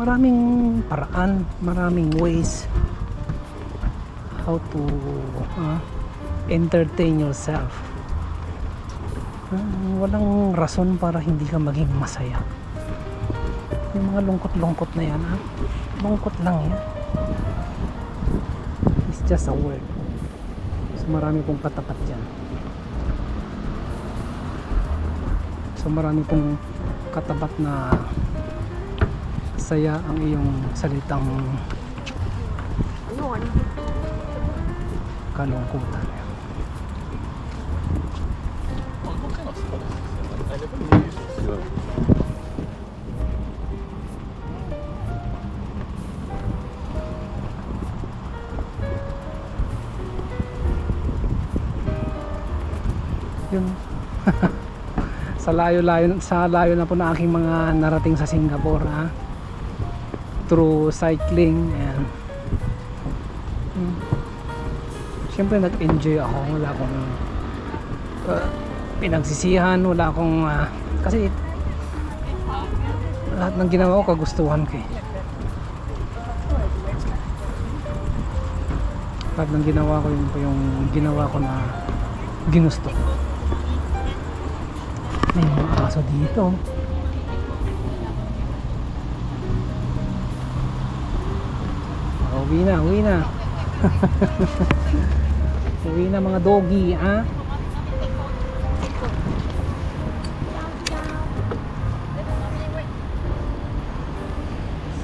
maraming paraan, maraming ways how to entertain yourself. Walang rason para hindi ka maging masaya. Yung mga lungkot-lungkot na yan, lungkot lang yan. It's just a word. So marami pong katapat dyan. So marami pong katapat na saya ang iyong salitang kalungkutan. Yun. sa layo na po na aking mga narating sa Singapore, through cycling and syempre nag-enjoy ako. Wala akong pinagsisihan, wala akong kasi lahat ng ginawa ko kagustuhan ko lahat ng ginawa ko yung ginawa ko na ginusto ko. May mga aso dito. Uwi na uwi na mga doggy,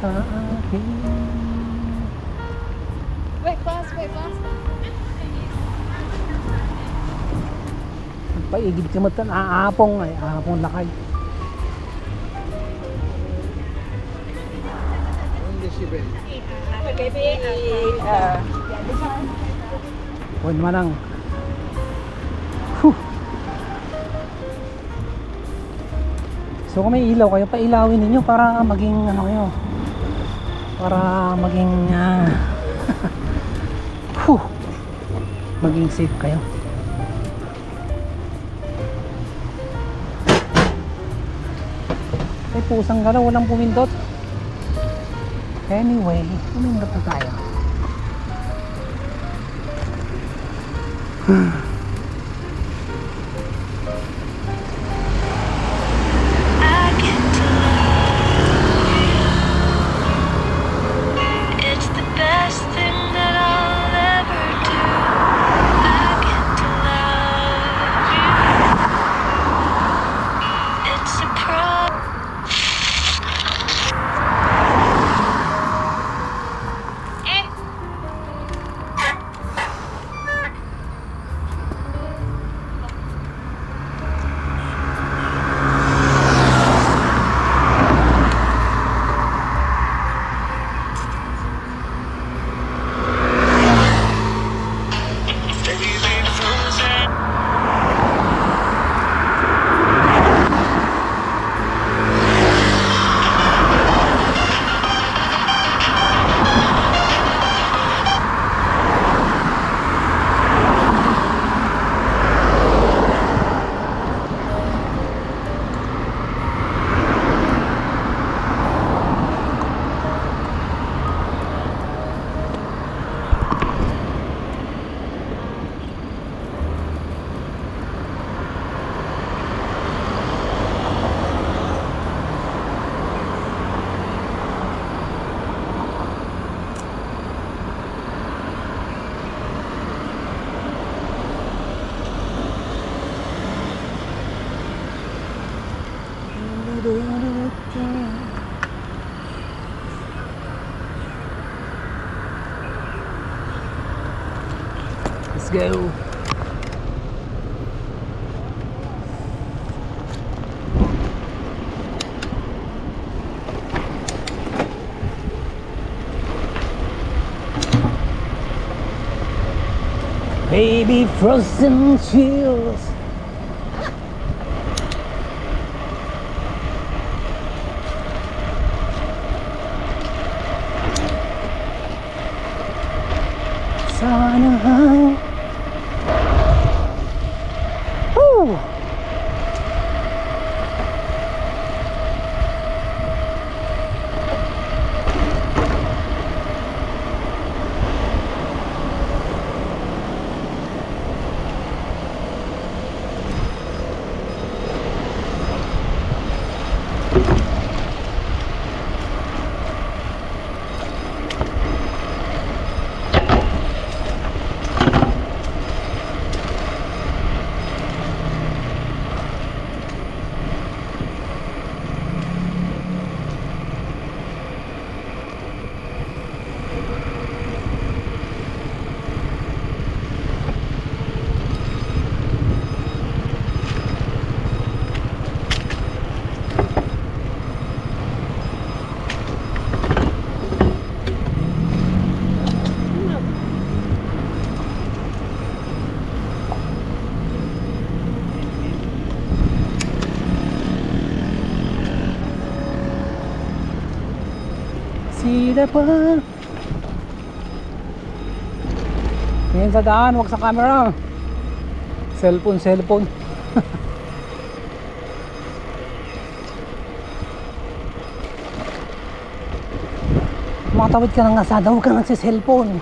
sa akin. Wait, boss. Paigid ka matan, aapong lakay. Pwede manang. So kung may ilaw kayo, pailawin ninyo para maging para maging maging safe kayo. Ay, pusang galaw, walang pumindot. Anyway, pumindot na tayo. Let's go. Baby frozen chills. Sana ay sila pa. Tingin sa daan, wag sa camera. Cellphone. Matawid ka ng asada, huwag ka nagsiselfone.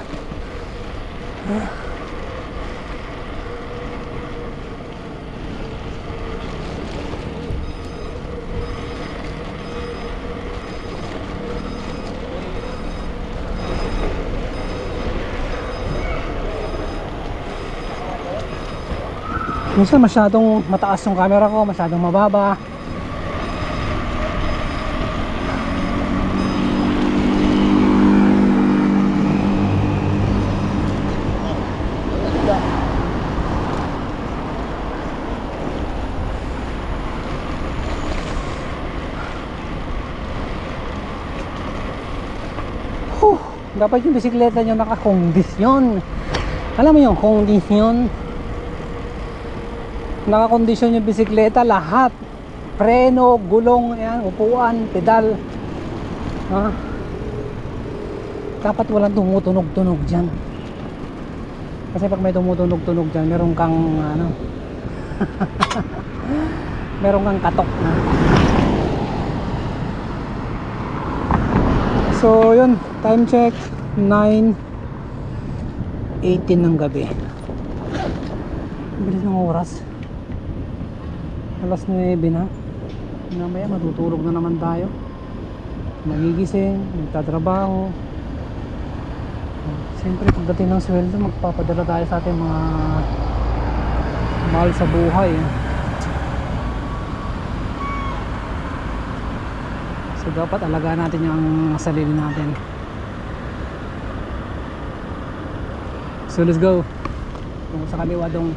Minsan masyadong mataas yung camera ko, masyadong mababa. Dapat yung bisikleta nyo nakakondisyon. Alam mo yung kondisyon? Nakakondisyon yung bisikleta lahat. Preno, gulong, yan, upuan, pedal. Ha? Dapat walang tumutunog-tunog dyan. Kasi pag may tumutunog-tunog dyan, meron kang ano meron kang katok na. So yun, time check 9:18 ng gabi. Bilis ng oras, alas 9 na. Mamaya matutulog na naman tayo. Magigising, magtatrabaho. Siyempre pagdating ng sweldo, magpapadala tayo sa ating mga mahal sa buhay. So dapat alagaan natin yung sarili natin. So let's go. Kung sa kaliwa dong.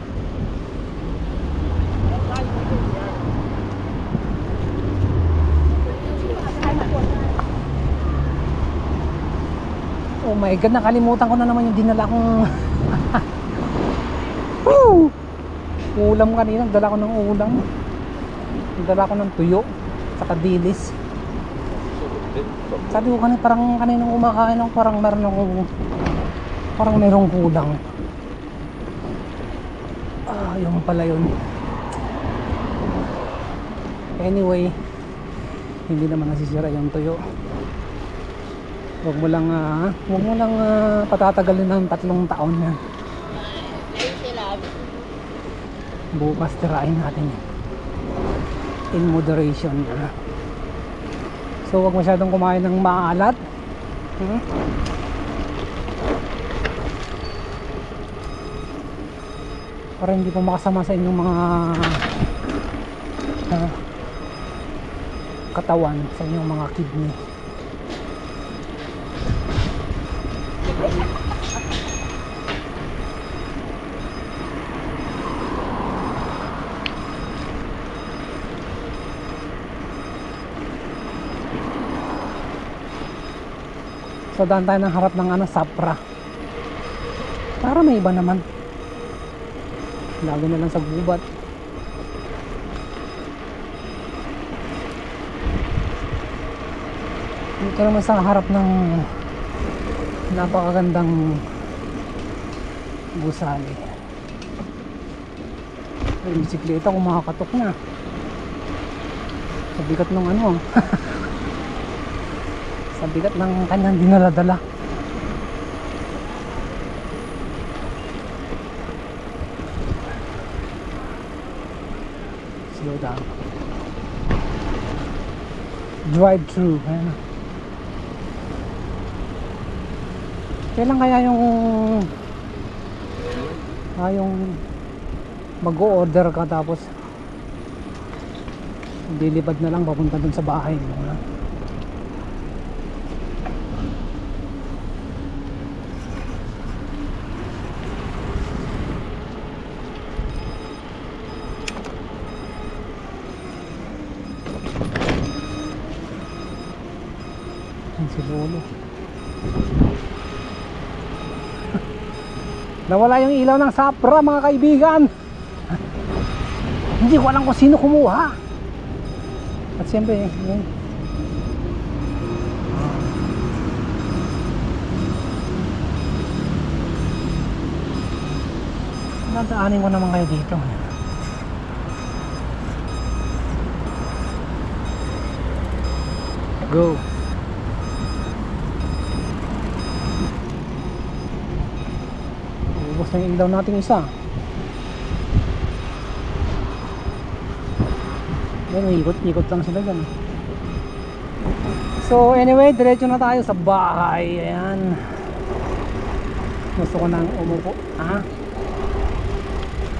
Oh my God, nakalimutan ko na naman yung dinala kong ulam kanina. Nagdala ko ng ulam. Nagdala ko ng tuyo saka dilis. Sabi ko kanina, parang kaninang kumakain ako, parang merong kulang. Yung pala yun. Anyway, hindi naman nasisira yung tuyo. Huwag mo lang patatagalin ng 3 taon na. Bukas tirain natin in moderation. So huwag masyadong kumain ng maalat. Para hindi po makasama sa inyong mga katawan, sa inyong mga kidney. So daan tayo ng harap ng Sapra. Para may iba naman. Lagi na lang sa gubat. Dito naman sa harap ng napakagandang gusali. Yung bisikleta kumakatok na. Sa bigat ng sa bigat ng kanyang dinaladala. Slow down. Drive through. Ayan. Kailan kaya yung mag-o-order ka tapos dilipad na lang papunta dun sa bahay mo, ha? Si Lolo. Nawala yung ilaw ng Sapra, mga kaibigan. Hindi ko alam kung sino kumuha. At siyempre Nadaanin ko naman kayo dito. Go. Ubus na yung ilaw natin isa. Yan, ikot lang sila dyan. So anyway, diretso na tayo sa bahay. Ayan. Gusto ko nang umupo.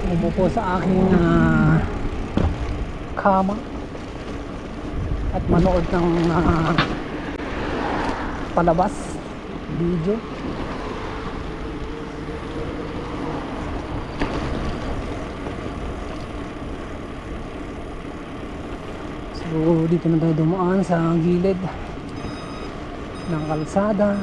Umupo sa aking kama at manood ng palabas video. So dito na tayo dumaan sa gilid ng kalsada.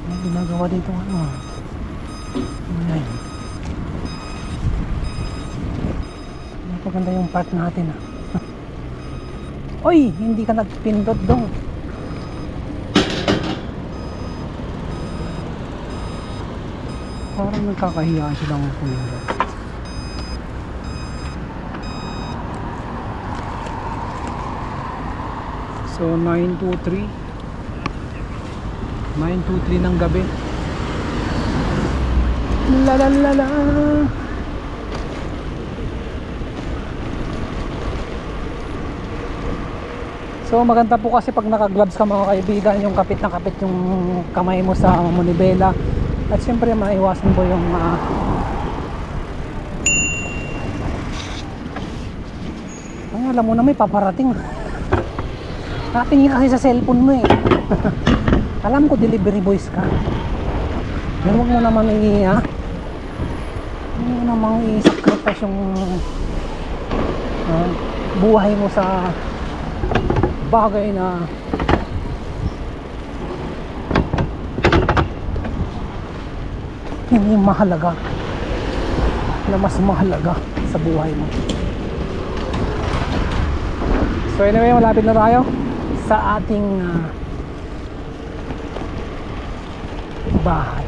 May ginagawa dito Ayan. Napaganda yung part natin Oy, hindi ka nagpindot dong. Parang nagkakahiyaan silang pumindot. So 9:23 ng gabi. La la la la. So maganda po kasi pag naka-gloves ka mga kaibigan, yung kapit na kapit yung kamay mo sa manibela. At siyempre maiwasan mo yung alam mo na may paparating. Nakatingin kasi sa cellphone mo Alam ko delivery boys ka. Pero huwag mo naman huwag mo naman i-sacrifice yung buhay mo sa bagay na hindi mahalaga, na mas mahalaga sa buhay mo. So anyway, malapit na tayo sa ating bahay.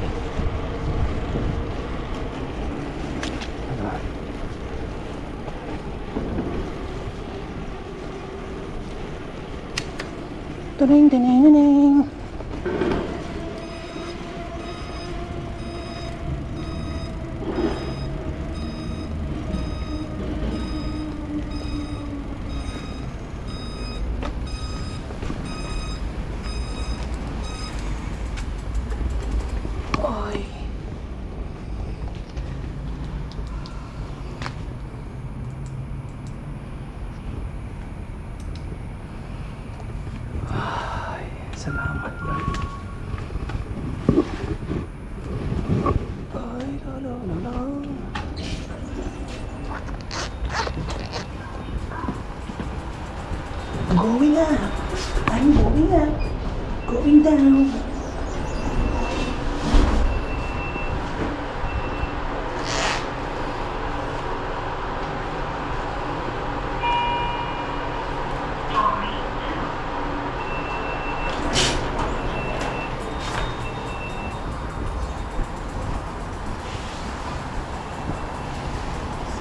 Tuning tuning tuning. Salamat lang. Ay, la la la la. Going up. I'm going up. Going down.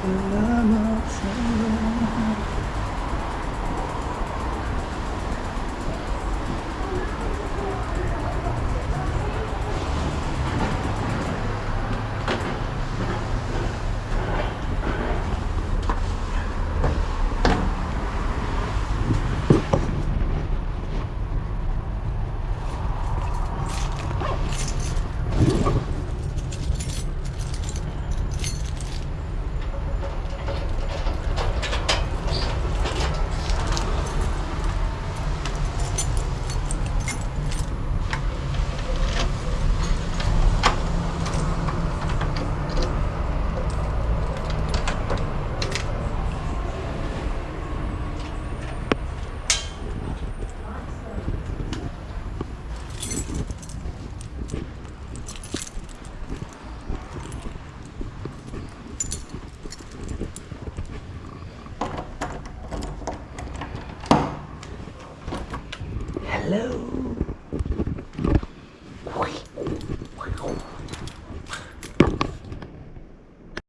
Salamat sa'yo. Hello.